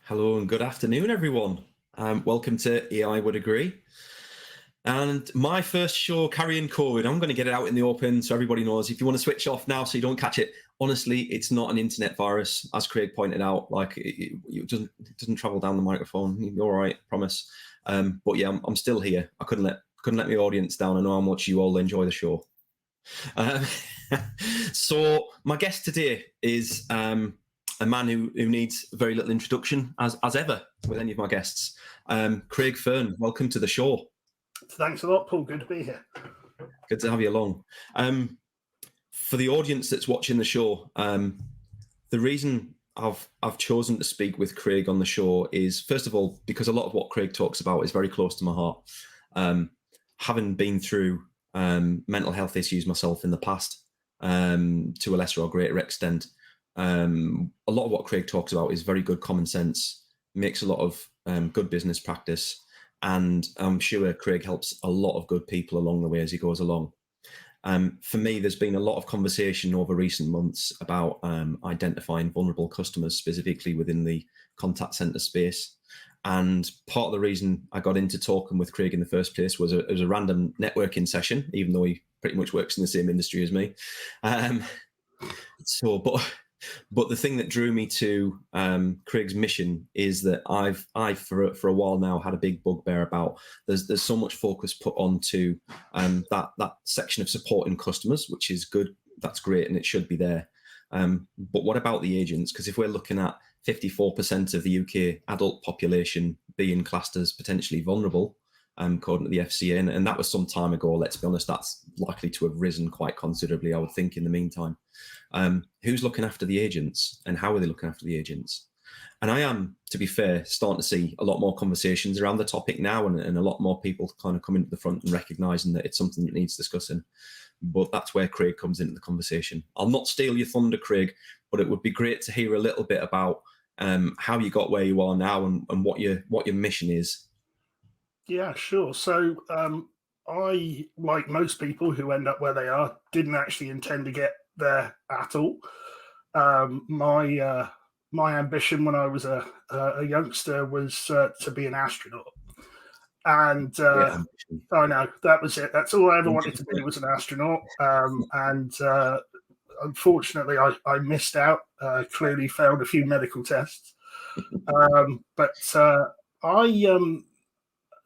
Hello and good afternoon, everyone. Welcome to AI Would Agree. And my first show, Carrying COVID, I'm going to get it out in the open so everybody knows. If you want to switch off now so you don't catch it, honestly, it's not an internet virus, as Craig pointed out. Like it doesn't travel down the microphone. You're all right, promise. But yeah, I'm still here. I couldn't let my audience down. I know how much you all enjoy the show. So my guest today is a man who needs very little introduction, as ever with any of my guests. Craig Fearn, welcome to the show. Thanks a lot, Paul. Good to be here. Good to have you along. For the audience that's watching the show, the reason I've chosen to speak with Craig on the show is, first of all, because a lot of what Craig talks about is very close to my heart. Having been through mental health issues myself in the past, to a lesser or greater extent, a lot of what Craig talks about is very good common sense, makes a lot of good business practice, and I'm sure Craig helps a lot of good people along the way as he goes along. For me, there's been a lot of conversation over recent months about identifying vulnerable customers, specifically within the contact center space. And part of the reason I got into talking with Craig in the first place was a random networking session, even though he pretty much works in the same industry as me. But the thing that drew me to Craig's mission is that I've for a while now had a big bugbear about there's so much focus put onto that section of supporting customers, which is good. That's great, and it should be there. But what about the agents? Because if we're looking at 54% of the UK adult population being classed as potentially vulnerable, according to the FCA, and that was some time ago. Let's be honest, that's likely to have risen quite considerably, I would think, in the meantime. Who's looking after the agents, and how are they looking after the agents? And I am, to be fair, starting to see a lot more conversations around the topic now, and a lot more people kind of coming to the front and recognising that it's something that needs discussing. But that's where Craig comes into the conversation. I'll not steal your thunder, Craig, but it would be great to hear a little bit about how you got where you are now and what your mission is. Yeah, sure. So I, like most people who end up where they are, didn't actually intend to get there at all. My ambition when I was a youngster was to be an astronaut. And I know that was it. That's all I ever wanted to do, was an astronaut. Unfortunately, I missed out. Clearly failed a few medical tests.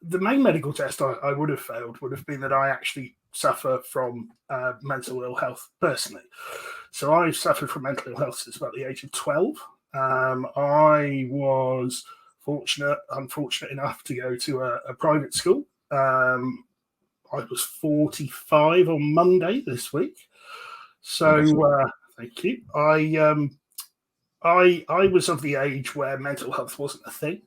The main medical test I would have failed would have been that I actually suffer from mental ill health personally. So I suffered from mental ill health since about the age of 12. I was unfortunate enough to go to a private school. I was 45 on Monday this week. So thank you. I was of the age where mental health wasn't a thing,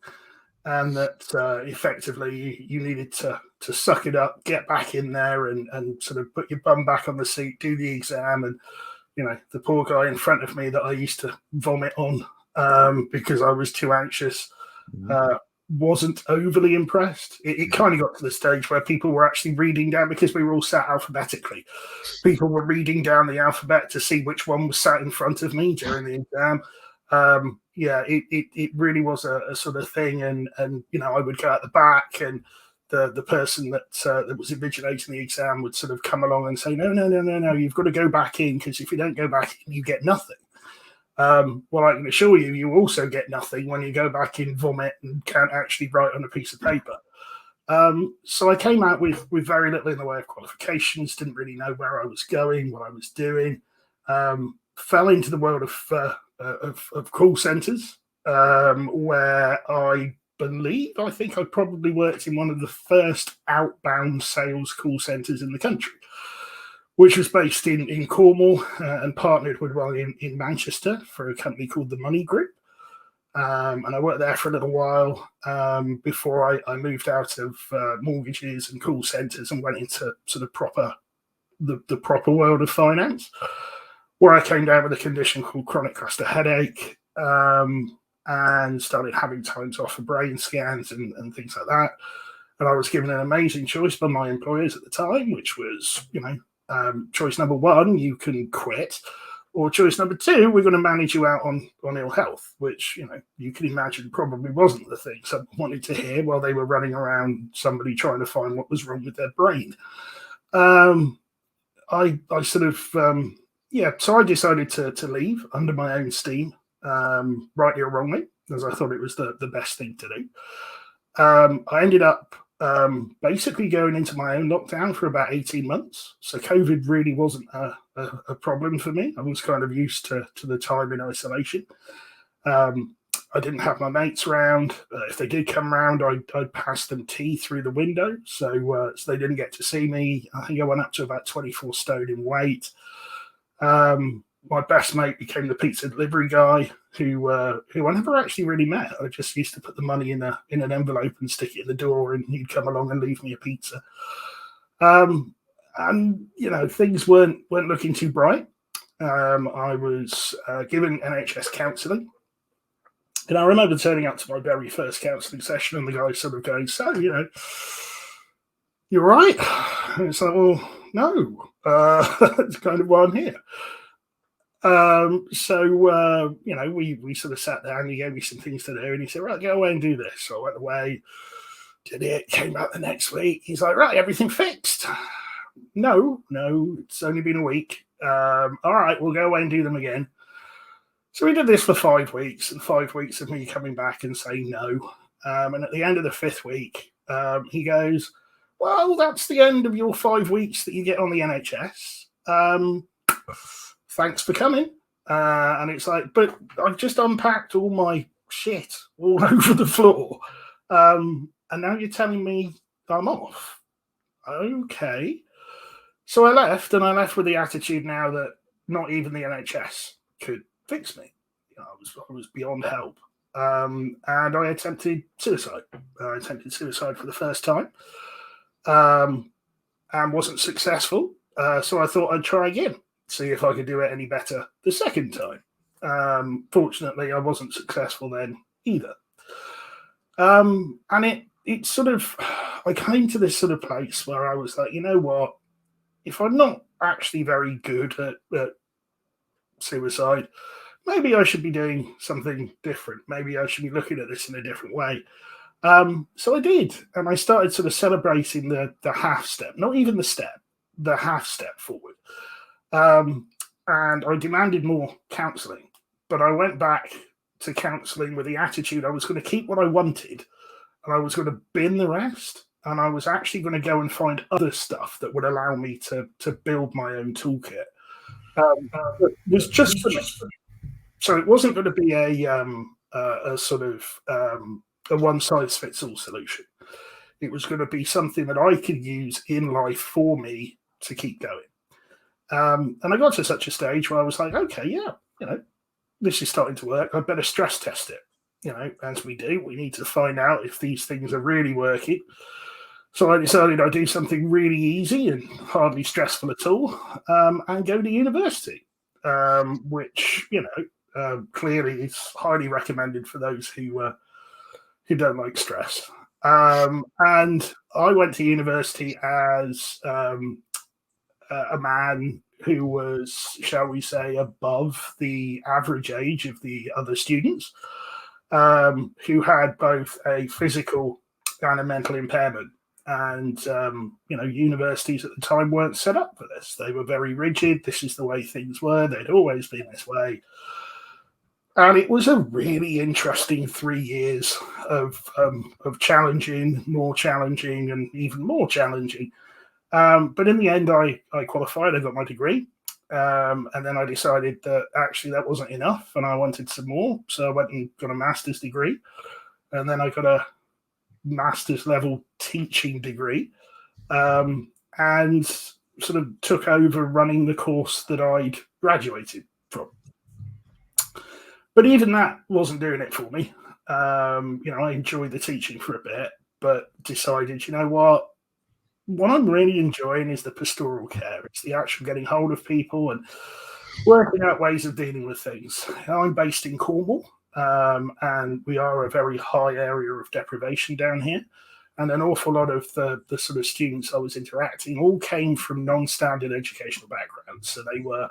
and that effectively you needed to suck it up, get back in there, and sort of put your bum back on the seat, do the exam. And the poor guy in front of me that I used to vomit on because I was too anxious wasn't overly impressed. It kind of got to the stage where people were actually reading down, because we were all sat alphabetically. People were reading down the alphabet to see which one was sat in front of me during the exam. It really was a sort of thing, and I would go at the back, and the person that was invigilating the exam would sort of come along and say, no, you've got to go back in, because if you don't go back in, you get nothing. Well, I can assure you, you also get nothing when you go back in, vomit, and can't actually write on a piece of paper. So I came out with very little in the way of qualifications, didn't really know where I was going, what I was doing. Fell into the world of call centers, where I think I probably worked in one of the first outbound sales call centers in the country, which was based in Cornwall and partnered with one in Manchester for a company called the Money Group. And I worked there for a little while before I moved out of mortgages and call centers and went into sort of the proper world of finance, where I came down with a condition called chronic cluster headache, and started having times off for brain scans and things like that. And I was given an amazing choice by my employers at the time, which was, choice number one, you can quit, Or choice number two, we're going to manage you out on ill health, which, you can imagine probably wasn't the thing someone wanted to hear while they were running around somebody trying to find what was wrong with their brain. I sort of, so I decided to leave under my own steam, rightly or wrongly, as I thought it was the best thing to do. I ended up basically going into my own lockdown for about 18 months. So COVID really wasn't a problem for me. I was kind of used to the time in isolation. I didn't have my mates around. If they did come around, I'd pass them tea through the window. So they didn't get to see me. I think I went up to about 24 stone in weight. My best mate became the pizza delivery guy who I never actually really met. I just used to put the money in an envelope and stick it in the door, and he'd come along and leave me a pizza. And things weren't looking too bright. I was given NHS counselling, and I remember turning up to my very first counselling session, and the guy sort of going, "So, you're right." And it's like, well, no, that's kind of why I'm here. We sort of sat down and he gave me some things to do, and he said, right, go away and do this. So I went away, did it, came back the next week. He's like, right, everything fixed? No, it's only been a week. All right, we'll go away and do them again. So we did this for 5 weeks, and 5 weeks of me coming back and saying no. And at the end of the 5th week, he goes, well, that's the end of your 5 weeks that you get on the NHS. Thanks for coming. And it's like, but I've just unpacked all my shit all over the floor. And now you're telling me I'm off. Okay. So I left, and I left with the attitude now that not even the NHS could fix me. I was beyond help. And I attempted suicide. I attempted suicide for the first time, and wasn't successful. So I thought I'd try again, see if I could do it any better the second time. Fortunately, I wasn't successful then either. And it sort of, I came to this sort of place where I was like, you know what? If I'm not actually very good at suicide, maybe I should be doing something different. Maybe I should be looking at this in a different way. So I did, and I started sort of celebrating the half step, not even the step, the half step forward. And I demanded more counselling, but I went back to counselling with the attitude I was going to keep what I wanted, and I was going to bin the rest, and I was actually going to go and find other stuff that would allow me to build my own toolkit. It was just for me. So it wasn't going to be a sort of a one-size-fits-all solution. It was going to be something that I could use in life for me to keep going. And I got to such a stage where I was like, okay, yeah, this is starting to work. I better stress test it. As we do, we need to find out if these things are really working. So I decided I'd do something really easy and hardly stressful at all, and go to university, which, clearly is highly recommended for those who don't like stress. And I went to university as a man who was, shall we say, above the average age of the other students, who had both a physical and a mental impairment. And, universities at the time weren't set up for this. They were very rigid. This is the way things were. They'd always been this way. And it was a really interesting 3 years of challenging, more challenging, and even more challenging. But in the end, I qualified. I got my degree. And then I decided that actually that wasn't enough, and I wanted some more. So I went and got a master's degree. And then I got a master's level teaching degree, and sort of took over running the course that I'd graduated from. But even that wasn't doing it for me. I enjoyed the teaching for a bit, but decided, what I'm really enjoying is the pastoral care. It's the actual getting hold of people and working out ways of dealing with things. I'm based in Cornwall, and we are a very high area of deprivation down here. And an awful lot of the sort of students I was interacting all came from non-standard educational backgrounds. So they were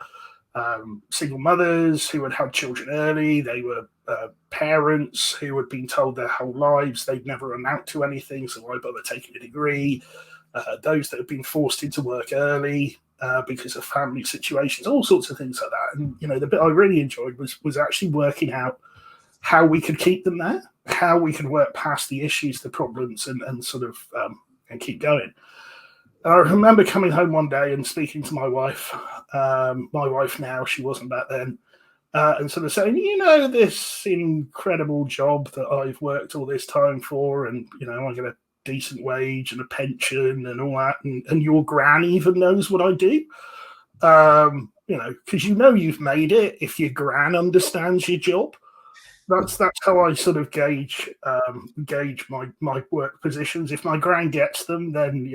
single mothers who had had children early. They were parents who had been told their whole lives they'd never amount to anything, so why bother taking a degree? Those that had been forced into work early because of family situations, all sorts of things like that. And the bit I really enjoyed was actually working out how we could keep them there, how we could work past the issues, the problems, and sort of and keep going. And I remember coming home one day and speaking to my wife now, she wasn't back then, and sort of saying, this incredible job that I've worked all this time for, and, I get a decent wage and a pension and all that, and your gran even knows what I do, because you've made it if your gran understands your job. That's how I sort of gauge my work positions. If my gran gets them, then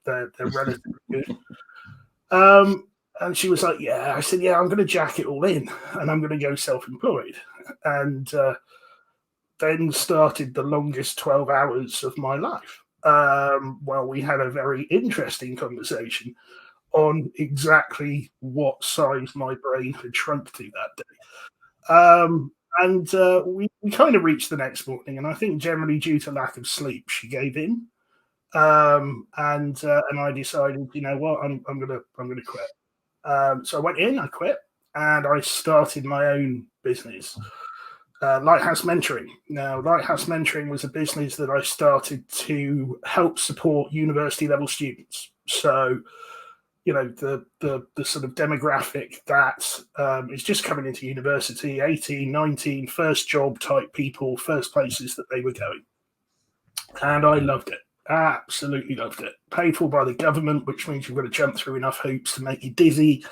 they're relatively good. And she was like, "Yeah." I said, "Yeah, I'm going to jack it all in, and I'm going to go self-employed." And then started the longest 12 hours of my life. Well, we had a very interesting conversation on exactly what size my brain had shrunk to that day. And we kind of reached the next morning, and I think generally due to lack of sleep, she gave in. And I decided, what, I'm gonna quit. So I went in, I quit, and I started my own business, Lighthouse Mentoring. Now, Lighthouse Mentoring was a business that I started to help support university level students. So, the sort of demographic that is just coming into university, 18, 19, first job type people, first places that they were going. And I loved it. Absolutely loved it. Paid for by the government, which means you've got to jump through enough hoops to make you dizzy.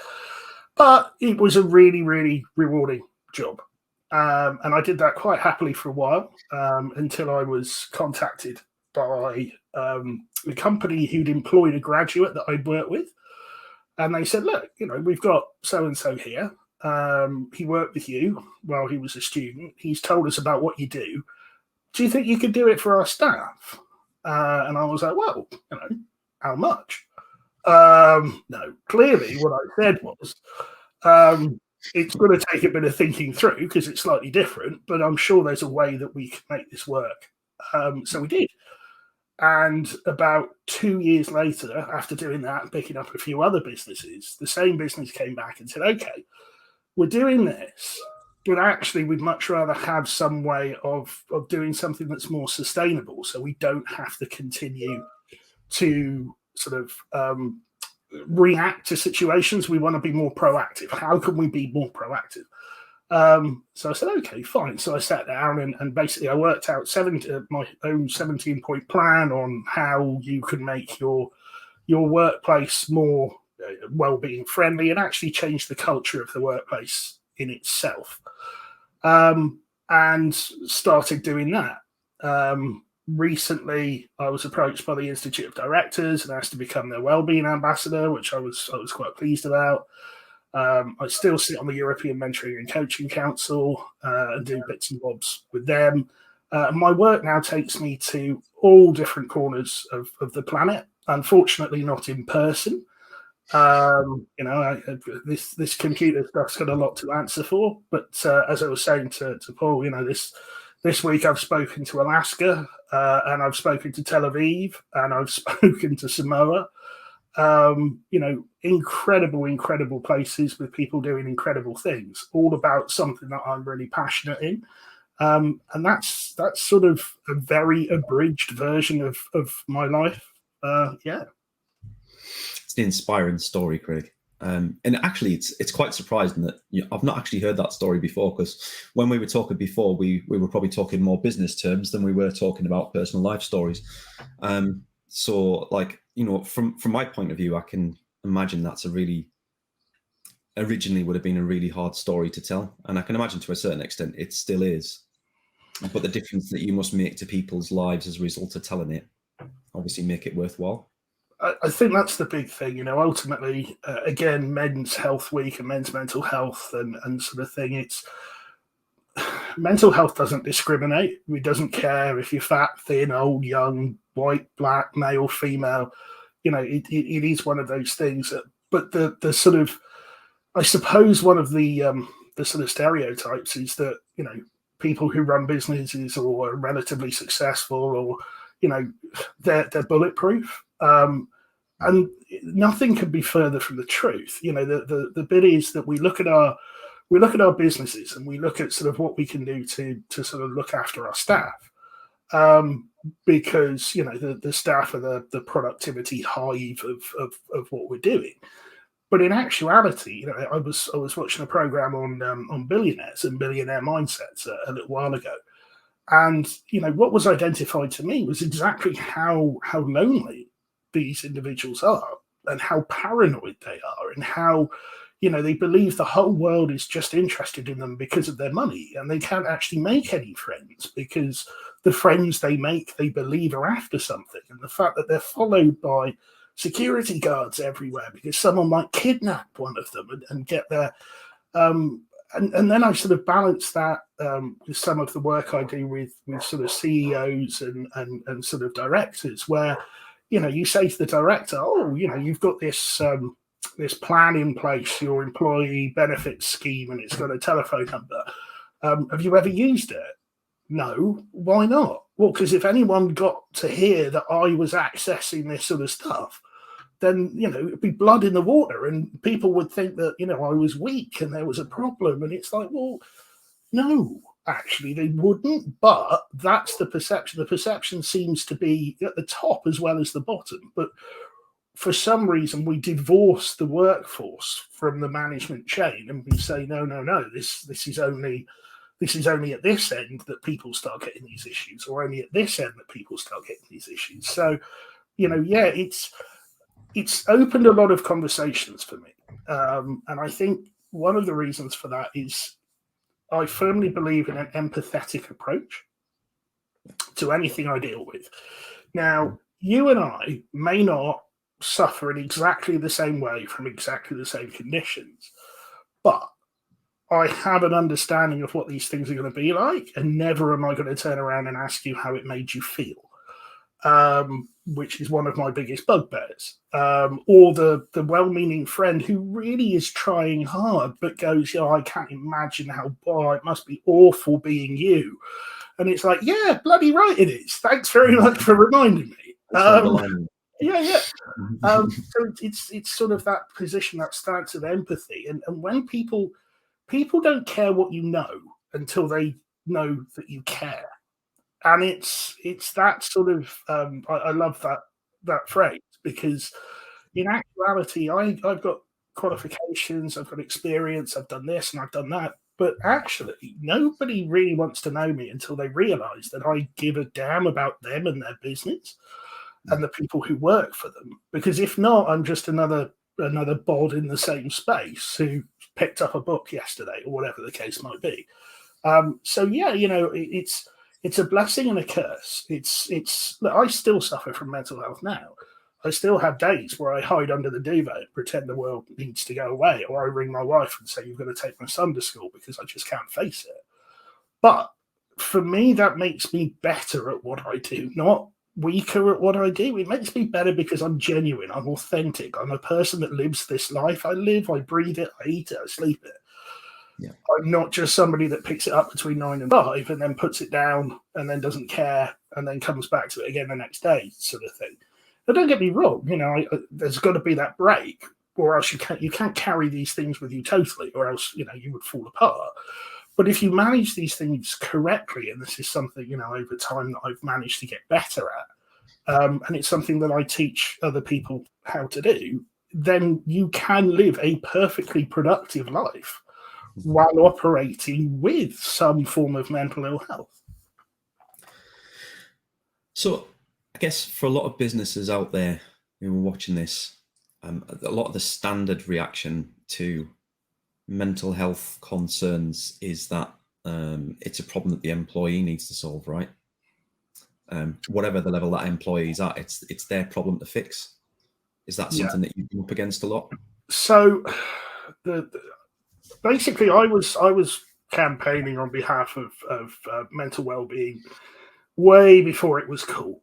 But it was a really, really rewarding job. And I did that quite happily for a while until I was contacted by the company who'd employed a graduate that I'd worked with. And they said, "Look, we've got so-and-so here. He worked with you while he was a student. He's told us about what you do. Do you think you could do it for our staff?" And I was like, "Well, how much?" No, clearly what I said was, it's going to take a bit of thinking through because it's slightly different, but I'm sure there's a way that we can make this work. So we did. And about 2 years later, after doing that and picking up a few other businesses, the same business came back and said, "Okay, we're doing this, but actually we'd much rather have some way of doing something that's more sustainable, so we don't have to continue to sort of react to situations. We want to be more proactive. How can we be more proactive?" So I said, "Okay, fine." So I sat down and basically I worked out my own 17-point plan on how you can make your workplace more well-being friendly and actually change the culture of the workplace in itself. And started doing that. Recently, I was approached by the Institute of Directors and asked to become their wellbeing ambassador, which I was quite pleased about. I still sit on the European Mentoring and Coaching Council and do bits and bobs with them. My work now takes me to all different corners of the planet. Unfortunately, not in person. This computer stuff's got a lot to answer for. But as I was saying to Paul, this week I've spoken to Alaska and I've spoken to Tel Aviv and I've spoken to Samoa. Incredible places with people doing incredible things, all about something that I'm really passionate in. And that's sort of a very abridged version of my life. Yeah. It's an inspiring story, Craig. And actually, it's quite surprising that I've not actually heard that story before, because when we were talking before, we were probably talking more business terms than we were talking about personal life stories. So, from my point of view, I can imagine that's originally would have been a really hard story to tell. And I can imagine to a certain extent it still is. But the difference that you must make to people's lives as a result of telling it, obviously make it worthwhile. I think that's the big thing, ultimately, again, Men's Health Week and men's mental health and sort of thing. It's mental health doesn't discriminate. It doesn't care if you're fat, thin, old, young, white, black, male, female. It is one of those things. But the sort of I suppose one of the sort of stereotypes is that, you know, people who run businesses or are relatively successful, or, you know, they're bulletproof. And nothing could be further from the truth. You know, the bit is that we look at our businesses and we look at sort of what we can do to sort of look after our staff, because, you know, the staff are the productivity hive of what we're doing. But in actuality, you know, I was watching a program on billionaires and billionaire mindsets a little while ago, and, you know, what was identified to me was exactly how lonely these individuals are, and how paranoid they are, and how, you know, they believe the whole world is just interested in them because of their money, and they can't actually make any friends because the friends they make, they believe, are after something. And the fact that they're followed by security guards everywhere because someone might kidnap one of them and get their and then I sort of balance that with some of the work I do with sort of CEOs and sort of directors, where, you know, you say to the director, oh, you know, you've got this this plan in place, your employee benefits scheme, and it's got a telephone number. Have you ever used it? No. Why not? Well, because if anyone got to hear that I was accessing this sort of stuff, then, you know, it'd be blood in the water, and people would think that, you know, I was weak and there was a problem. And it's like, well, no, actually they wouldn't, but that's the perception. The perception seems to be at the top as well as the bottom. But for some reason, we divorce the workforce from the management chain, and we say, no, this is only at this end that people start getting these issues, or only at this end that people start getting these issues. So, you know, yeah, it's opened a lot of conversations for me. And I think one of the reasons for that is I firmly believe in an empathetic approach to anything I deal with. Now, you and I may not suffer in exactly the same way from exactly the same conditions, but I have an understanding of what these things are going to be like, and never am I going to turn around and ask you how it made you feel. Which is one of my biggest bugbears, or the well-meaning friend who really is trying hard but goes, you know, I can't imagine how it must be awful being you. And it's like, yeah, bloody right it is. Thanks very much for reminding me. Yeah. So it's sort of that position, that stance of empathy, and when people don't care what you know until they know that you care. And it's that sort of I love that phrase, because in actuality I've got qualifications, I've got experience, I've done this and I've done that, but actually nobody really wants to know me until they realize that I give a damn about them and their business and the people who work for them. Because if not, I'm just another bod in the same space who picked up a book yesterday, or whatever the case might be. So yeah, you know, it's a blessing and a curse. Look, I still suffer from mental health now. I still have days where I hide under the duvet and pretend the world needs to go away, or I ring my wife and say, you've got to take my son to school because I just can't face it. But for me, that makes me better at what I do, not weaker at what I do. It makes me better because I'm genuine, I'm authentic, I'm a person that lives this life. I live, I breathe it, I eat it, I sleep it. Yeah. I'm not just somebody that picks it up between 9 and 5 and then puts it down and then doesn't care and then comes back to it again the next day, sort of thing. But don't get me wrong, you know, there's got to be that break, or else you can't carry these things with you totally, or else, you know, you would fall apart. But if you manage these things correctly, and this is something, you know, over time that I've managed to get better at, and it's something that I teach other people how to do, then you can live a perfectly productive life while operating with some form of mental ill health. So I guess for a lot of businesses out there who are watching this, a lot of the standard reaction to mental health concerns is that it's a problem that the employee needs to solve, right? Whatever the level that employee is at, it's their problem to fix. Is that something that you come up against a lot? So basically, I was campaigning on behalf of mental well-being way before it was cool.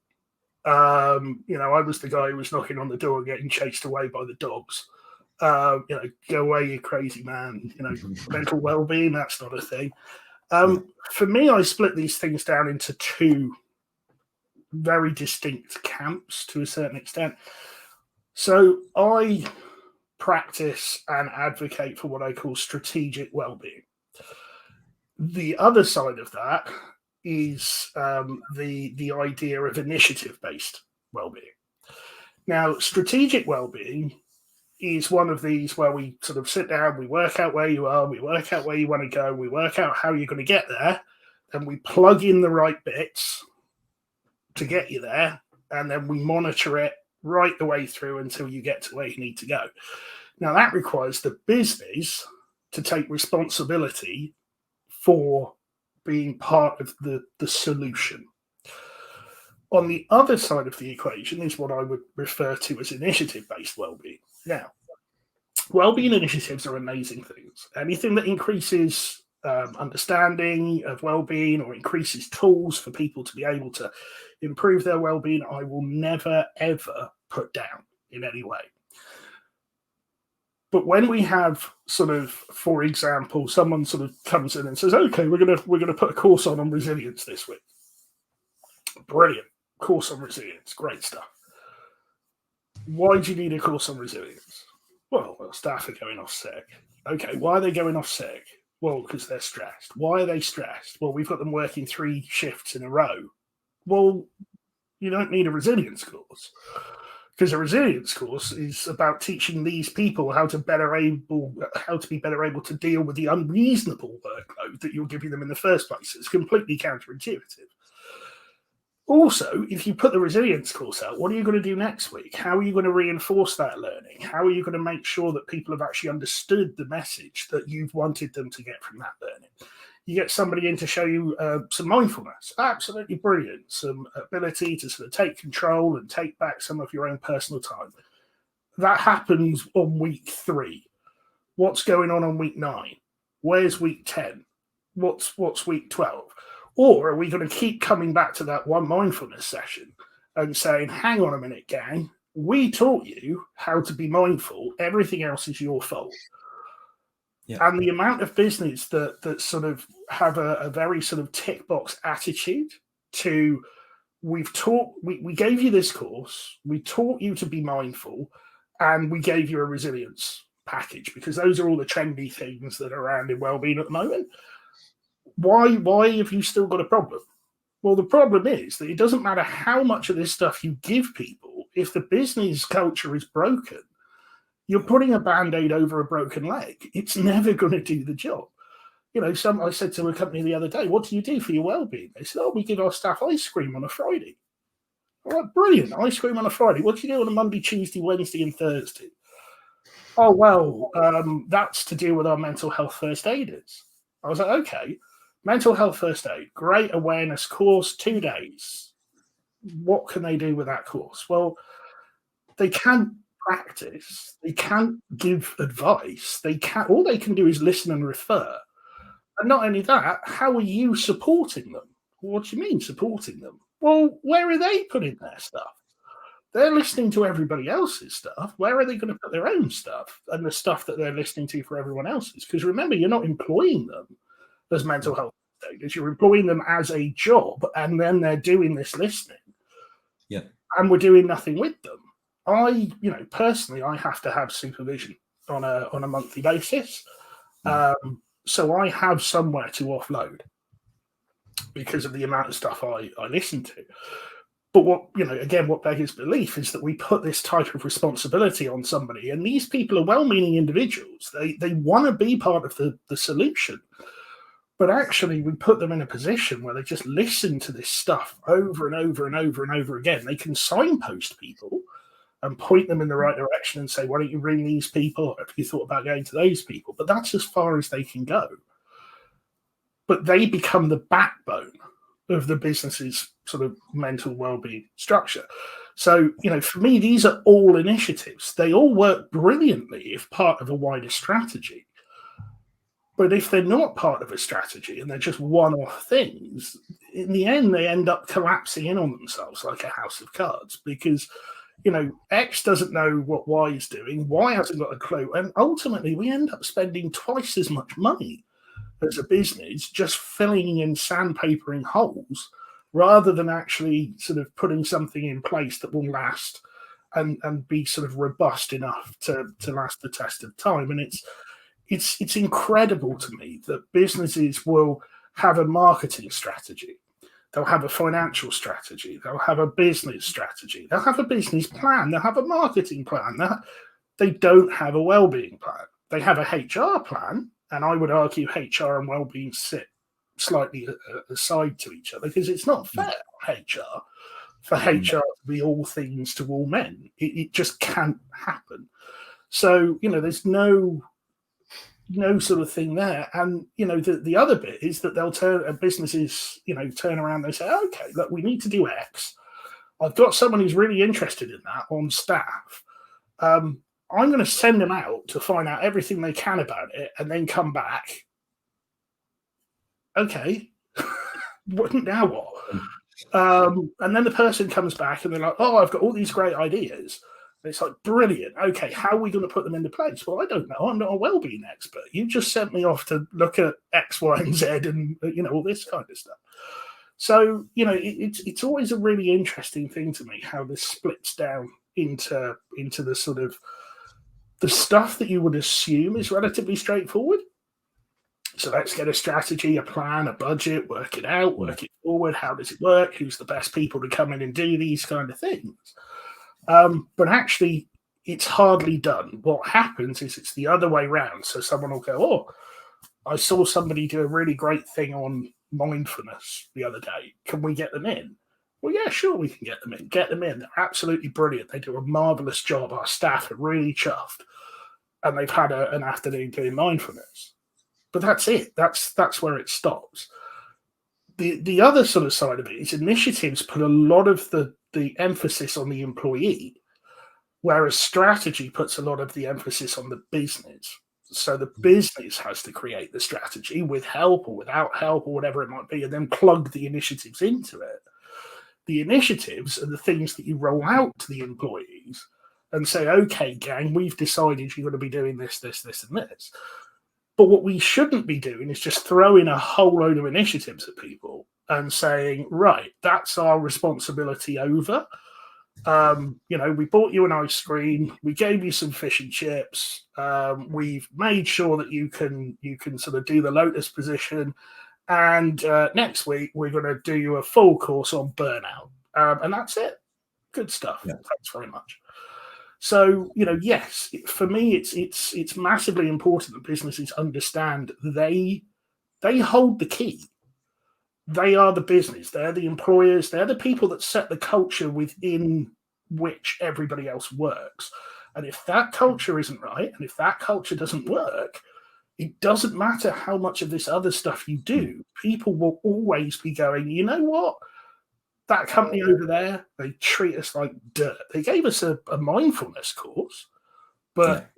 You know, I was the guy who was knocking on the door and getting chased away by the dogs. Go away, you crazy man. Mental well-being, that's not a thing. For me, I split these things down into two very distinct camps to a certain extent. So I practice and advocate for what I call strategic well-being. The other side of that is the idea of initiative-based well-being. Now, strategic well-being is one of these where we sort of sit down, we work out where you are, we work out where you want to go, we work out how you're going to get there, and we plug in the right bits to get you there, and then we monitor it right the way through until you get to where you need to go. Now, that requires the business to take responsibility for being part of the solution. On the other side of the equation is what I would refer to as initiative-based well-being. Now, well-being initiatives are amazing things. Anything that increases understanding of well-being or increases tools for people to be able to improve their well-being, I will never, ever put down in any way. But when we have sort of, for example, someone sort of comes in and says, okay, we're gonna put a course on resilience this week. Brilliant. Course on resilience. Great stuff. Why do you need a course on resilience? Well, staff are going off sick. Okay, why are they going off sick? Well, because they're stressed. Why are they stressed? Well, we've got them working 3 shifts in a row. Well, you don't need a resilience course, because a resilience course is about teaching these people how to be better able to deal with the unreasonable workload that you're giving them in the first place. It's completely counterintuitive. Also, if you put the resilience course out, what are you going to do next week? How are you going to reinforce that learning? How are you going to make sure that people have actually understood the message that you've wanted them to get from that learning? You get somebody in to show you some mindfulness. Absolutely brilliant. Some ability to sort of take control and take back some of your own personal time. That happens on week 3. What's going on week 9? Where's week 10? What's week 12? Or are we going to keep coming back to that one mindfulness session and saying, hang on a minute, gang, we taught you how to be mindful. Everything else is your fault. Yeah. And the amount of business that sort of have a very sort of tick box attitude to, we gave you this course, we taught you to be mindful, and we gave you a resilience package, because those are all the trendy things that are around in wellbeing at the moment. Why have you still got a problem? Well, the problem is that it doesn't matter how much of this stuff you give people, if the business culture is broken, you're putting a Band-Aid over a broken leg. It's never going to do the job. I said to a company the other day, what do you do for your well-being? They said, we give our staff ice cream on a Friday. All right, brilliant. Ice cream on a Friday. What do you do on a Monday, Tuesday, Wednesday, and Thursday? Oh, well, that's to deal with our mental health first aiders. I was like, okay. Mental health first aid, great awareness course, 2 days. What can they do with that course? Well, they can't practice. They can't give advice. All they can do is listen and refer. And not only that, how are you supporting them? What do you mean supporting them? Well, where are they putting their stuff? They're listening to everybody else's stuff. Where are they going to put their own stuff and the stuff that they're listening to for everyone else's? Because remember, you're not employing them as mental health aiders. You're employing them as a job, and then they're doing this listening. Yeah. And we're doing nothing with them. Personally, I have to have supervision on a monthly basis. So I have somewhere to offload because of the amount of stuff I listen to. But what beggars belief is that we put this type of responsibility on somebody, and these people are well-meaning individuals. They want to be part of the solution. But actually, we put them in a position where they just listen to this stuff over and over and over and over again. They can signpost people and point them in the right direction and say, why don't you ring these people? Or have you thought about going to those people? But that's as far as they can go. But they become the backbone of the business's sort of mental well-being structure. So, for me, these are all initiatives. They all work brilliantly if part of a wider strategy. But if they're not part of a strategy and they're just one-off things, in the end, they end up collapsing in on themselves like a house of cards, because X doesn't know what Y is doing. Y hasn't got a clue. And ultimately, we end up spending twice as much money as a business just filling in sandpapering holes rather than actually sort of putting something in place that will last and be sort of robust enough to last the test of time. And it's incredible to me that businesses will have a marketing strategy. They'll have a financial strategy. They'll have a business strategy. They'll have a business plan. They'll have a marketing plan. They don't have a well-being plan. They have a HR plan, and I would argue HR and well-being sit slightly aside to each other because it's not fair HR for HR to be all things to all men. It just can't happen. So, there's no sort of thing there. And, the other bit is that they'll businesses, turn around, they say, okay, look, we need to do X. I've got someone who's really interested in that on staff. I'm going to send them out to find out everything they can about it and then come back. Okay, now what? And then the person comes back and they're like, oh, I've got all these great ideas. And it's like, brilliant. Okay, how are we going to put them into place? Well, I don't know. I'm not a well-being expert. You just sent me off to look at X, Y, and Z and, all this kind of stuff. So, it's always a really interesting thing to me how this splits down into the sort of the stuff that you would assume is relatively straightforward. So let's get a strategy, a plan, a budget, work it out, work it forward. How does it work? Who's the best people to come in and do these kind of things? But actually, it's hardly done. What happens is it's the other way around. So someone will go, oh, I saw somebody do a really great thing on mindfulness the other day. Can we get them in? Well, yeah, sure, we can get them in. Get them in. They're absolutely brilliant. They do a marvelous job. Our staff are really chuffed. And they've had an afternoon doing mindfulness. But that's it. That's where it stops. The other sort of side of it is initiatives put a lot of the emphasis on the employee, whereas strategy puts a lot of the emphasis on the business. So the business has to create the strategy with help or without help or whatever it might be, and then plug the initiatives into it. The initiatives are the things that you roll out to the employees and say, okay, gang, we've decided you're going to be doing this, this, this, and this. But what we shouldn't be doing is just throwing a whole load of initiatives at people and saying, right, that's our responsibility over. We bought you an ice cream, we gave you some fish and chips, we've made sure that you can sort of do the lotus position, and next week we're going to do you a full course on burnout, and that's it. Good stuff. Yeah. Thanks very much. So, yes, for me, it's massively important that businesses understand they hold the key. They are the business. They're the employers. They're the people that set the culture within which everybody else works. And if that culture isn't right, and if that culture doesn't work, it doesn't matter how much of this other stuff you do. People will always be going, you know what? That company over there, they treat us like dirt. They gave us a mindfulness course, but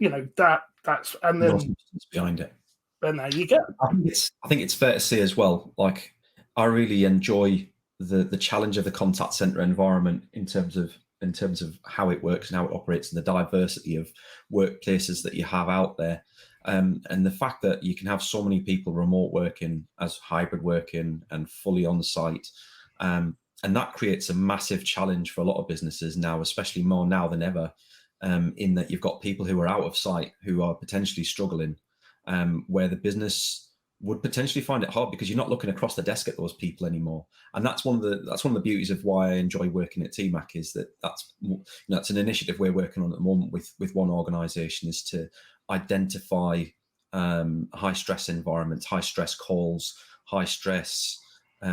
that's and then behind it. And there you go. I think it's fair to say as well. Like, I really enjoy the challenge of the contact center environment in terms of how it works and how it operates, and the diversity of workplaces that you have out there, and the fact that you can have so many people remote working as hybrid working and fully on site. And that creates a massive challenge for a lot of businesses now, especially more now than ever, in that you've got people who are out of sight who are potentially struggling, where the business would potentially find it hard because you're not looking across the desk at those people anymore. And that's one of the beauties of why I enjoy working at TMAC, is that's an initiative we're working on at the moment with one organisation, is to identify high stress environments, high stress calls, high stress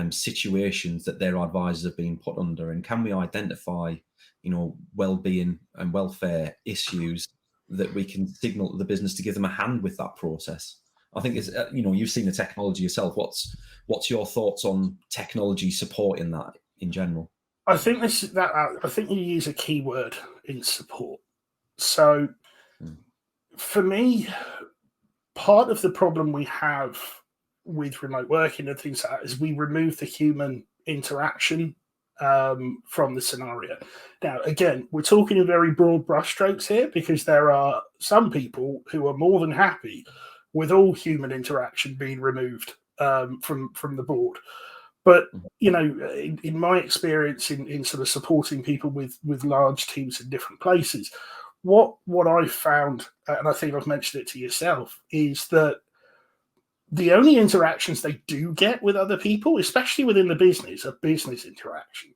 situations that their advisors are being put under, and can we identify well-being and welfare issues that we can signal to the business to give them a hand with that process. I think it's you've seen the technology yourself. What's your thoughts on technology supporting that in general? I think I think you use a key word in support. So for me, part of the problem we have with remote working and things like that is we remove the human interaction from the scenario. Now, again, we're talking in very broad brushstrokes here because there are some people who are more than happy with all human interaction being removed from the board. But in my experience in sort of supporting people with large teams in different places, what I've found, and I think I've mentioned it to yourself, is that the only interactions they do get with other people, especially within the business, are business interactions.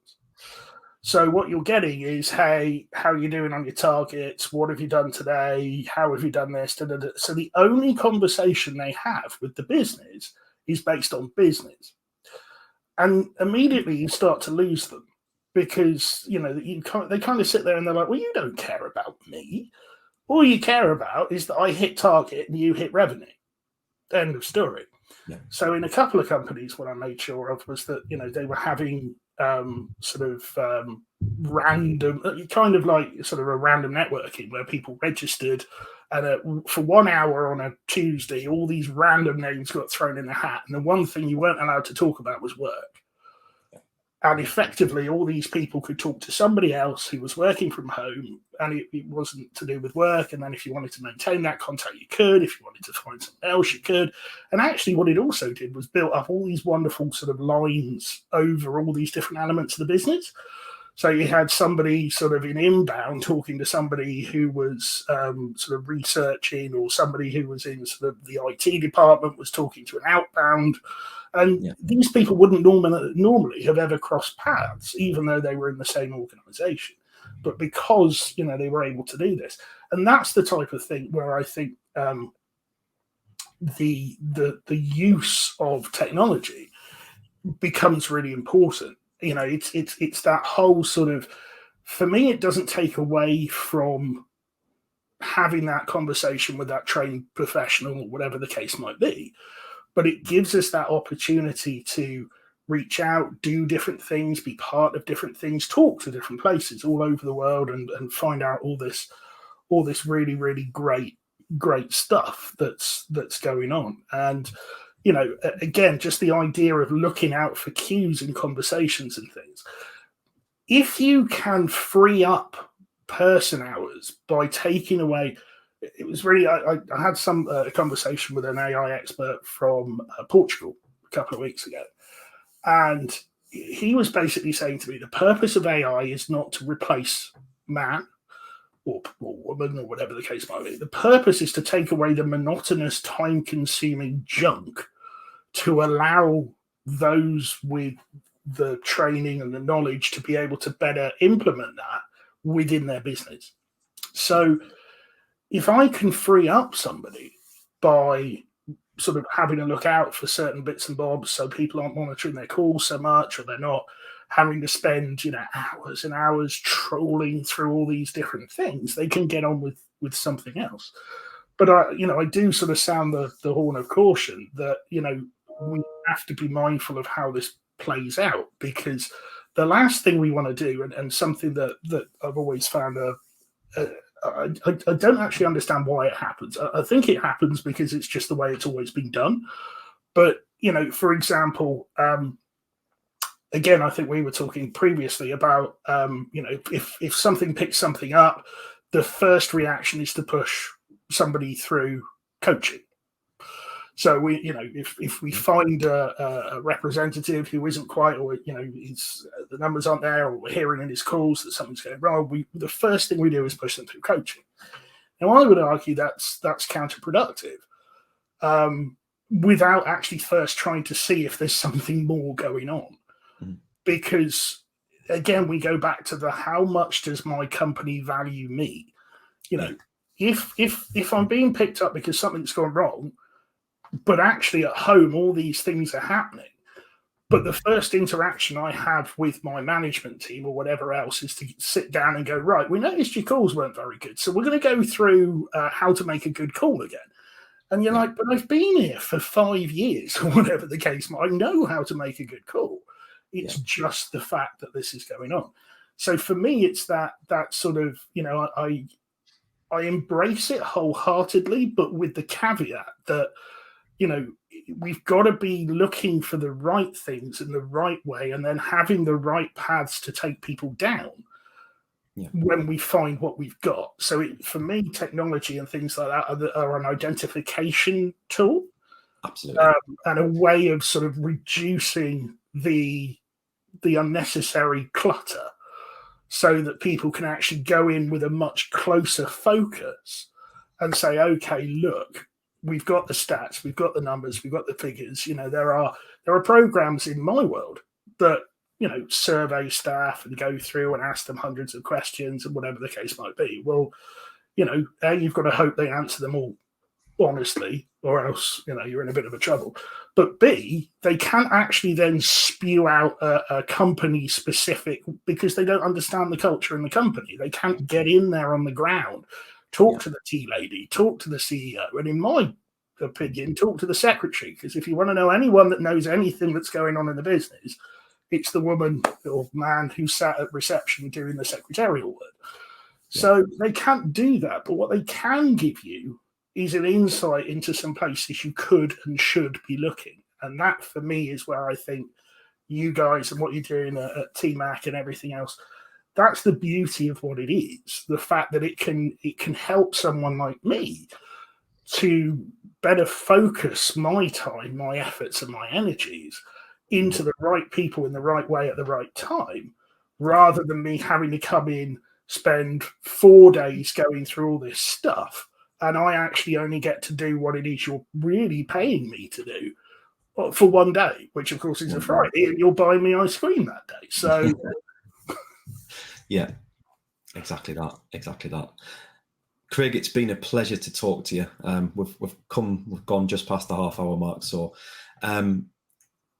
So what you're getting is, hey, how are you doing on your targets? What have you done today? How have you done this? Da, da, da. So the only conversation they have with the business is based on business. And immediately you start to lose them because, they kind of sit there and they're like, well, you don't care about me. All you care about is that I hit target and you hit revenue. End of story. Yeah. So in a couple of companies, what I made sure of was that, they were having random, kind of like sort of a random networking where people registered, and for 1 hour on a Tuesday, all these random names got thrown in the hat. And the one thing you weren't allowed to talk about was work. And effectively, all these people could talk to somebody else who was working from home, and it wasn't to do with work. And then if you wanted to maintain that contact, you could. If you wanted to find something else, you could. And actually, what it also did was built up all these wonderful sort of lines over all these different elements of the business. So you had somebody sort of in inbound talking to somebody who was sort of researching, or somebody who was in sort of the IT department was talking to an outbound. And these people wouldn't normally have ever crossed paths, even though they were in the same organization. But because, they were able to do this. And that's the type of thing where I think the use of technology becomes really important. It's that whole sort of, for me, it doesn't take away from having that conversation with that trained professional or whatever the case might be. But it gives us that opportunity to reach out, do different things, be part of different things, talk to different places all over the world, and find out all this really, really great stuff that's going on. And again, just the idea of looking out for cues in conversations and things. If you can free up person hours by taking away. It was really, I had some conversation with an AI expert from Portugal a couple of weeks ago. And he was basically saying to me, the purpose of AI is not to replace man or woman or whatever the case might be. The purpose is to take away the monotonous, time-consuming junk to allow those with the training and the knowledge to be able to better implement that within their business. So if I can free up somebody by sort of having a look out for certain bits and bobs, so people aren't monitoring their calls so much, or they're not having to spend, hours and hours trawling through all these different things, they can get on with something else. But I do sort of sound the horn of caution that, we have to be mindful of how this plays out, because the last thing we want to do, and something that I've always found I don't actually understand why it happens. I think it happens because it's just the way it's always been done. But, for example, again, I think we were talking previously about, if something picks something up, the first reaction is to push somebody through coaching. So if we find a representative who isn't quite, or the numbers aren't there, or we're hearing in his calls that something's going wrong, the first thing we do is push them through coaching. Now, I would argue that's counterproductive, without actually first trying to see if there's something more going on. Mm-hmm. Because again, we go back to the how much does my company value me? If I'm being picked up because something's gone wrong, but actually at home, all these things are happening. But the first interaction I have with my management team or whatever else is to sit down and go, right, we noticed your calls weren't very good. So we're going to go through how to make a good call again. And you're like, but I've been here for 5 years or whatever the case. I know how to make a good call. It's just the fact that this is going on. So for me, it's that sort of, I embrace it wholeheartedly, but with the caveat that, we've got to be looking for the right things in the right way, and then having the right paths to take people down when we find what we've got. So for me, technology and things like that are an identification tool. Absolutely. And a way of sort of reducing the unnecessary clutter, so that people can actually go in with a much closer focus and say, okay, look, we've got the stats, we've got the numbers, we've got the figures. There are programs in my world that, survey staff and go through and ask them hundreds of questions and whatever the case might be. Well, A, you've got to hope they answer them all honestly, or else, you're in a bit of a trouble. But B, they can't actually then spew out a company specific, because they don't understand the culture in the company. They can't get in there on the ground, talk to the tea lady, talk to the CEO, and in my opinion, talk to the secretary. Because if you want to know anyone that knows anything that's going on in the business, it's the woman or man who sat at reception doing the secretarial work. So they can't do that. But what they can give you is an insight into some places you could and should be looking. And that, for me, is where I think you guys and what you're doing at TMAC and everything else, that's the beauty of what it is. The fact that it can help someone like me to better focus my time, my efforts, and my energies into the right people in the right way at the right time, rather than me having to come in, spend 4 days going through all this stuff, and I actually only get to do what it is you're really paying me to do for 1 day, which of course is a Friday, and you'll buy me ice cream that day. So yeah, exactly that. Craig, it's been a pleasure to talk to you. We've gone just past the half-hour mark, so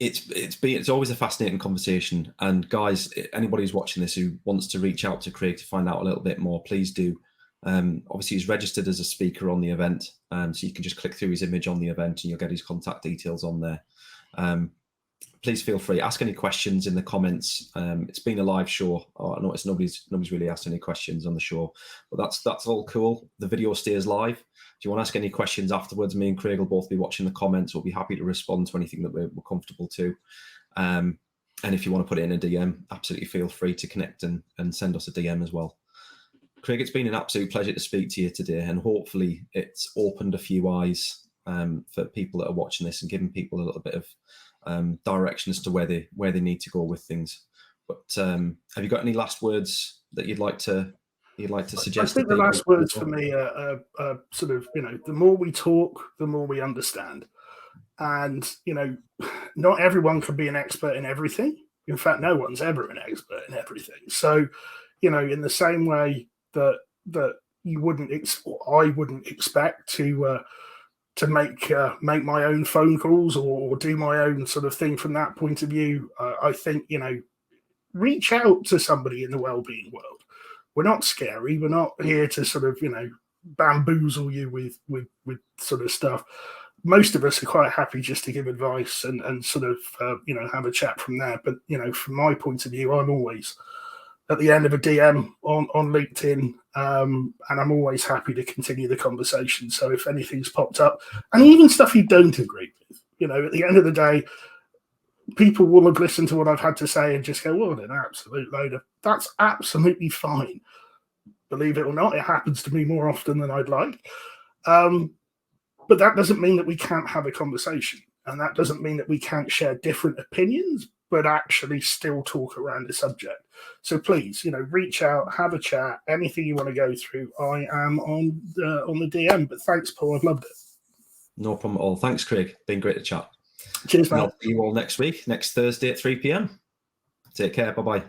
it's always a fascinating conversation. And guys, anybody who's watching this who wants to reach out to Craig to find out a little bit more, please do. Obviously, he's registered as a speaker on the event, so you can just click through his image on the event and you'll get his contact details on there. Please feel free, ask any questions in the comments. It's been a live show. I noticed nobody's really asked any questions on the show, but that's all cool. The video stays live. If you want to ask any questions afterwards, me and Craig will both be watching the comments. We'll be happy to respond to anything that we're comfortable to. And if you want to put it in a DM, absolutely feel free to connect and send us a DM as well. Craig, it's been an absolute pleasure to speak to you today, and hopefully it's opened a few eyes for people that are watching this and giving people a little bit of direction as to where they need to go with things. But have you got any last words that you'd like to suggest? I think the last words for me are sort of, the more we talk, the more we understand. And, not everyone can be an expert in everything. In fact, no one's ever an expert in everything. So, in the same way that you wouldn't, I wouldn't expect to make my own phone calls or do my own sort of thing from that point of view. I think, reach out to somebody in the wellbeing world. We're not scary. We're not here to sort of, bamboozle you with sort of stuff. Most of us are quite happy just to give advice and sort of, have a chat from there. But, from my point of view, I'm always at the end of a DM on LinkedIn, and I'm always happy to continue the conversation. So if anything's popped up, and even stuff you don't agree with, at the end of the day, people will have listened to what I've had to say and just go, well, an absolute load of, that's absolutely fine. Believe it or not, it happens to me more often than I'd like. But that doesn't mean that we can't have a conversation. And that doesn't mean that we can't share different opinions, but actually still talk around the subject. So please, reach out, have a chat, anything you want to go through. I am on the DM. But thanks, Paul. I've loved it. No problem at all. Thanks, Craig. Been great to chat. Cheers, man. I'll see you all next week, next Thursday at 3 p.m. Take care. Bye-bye.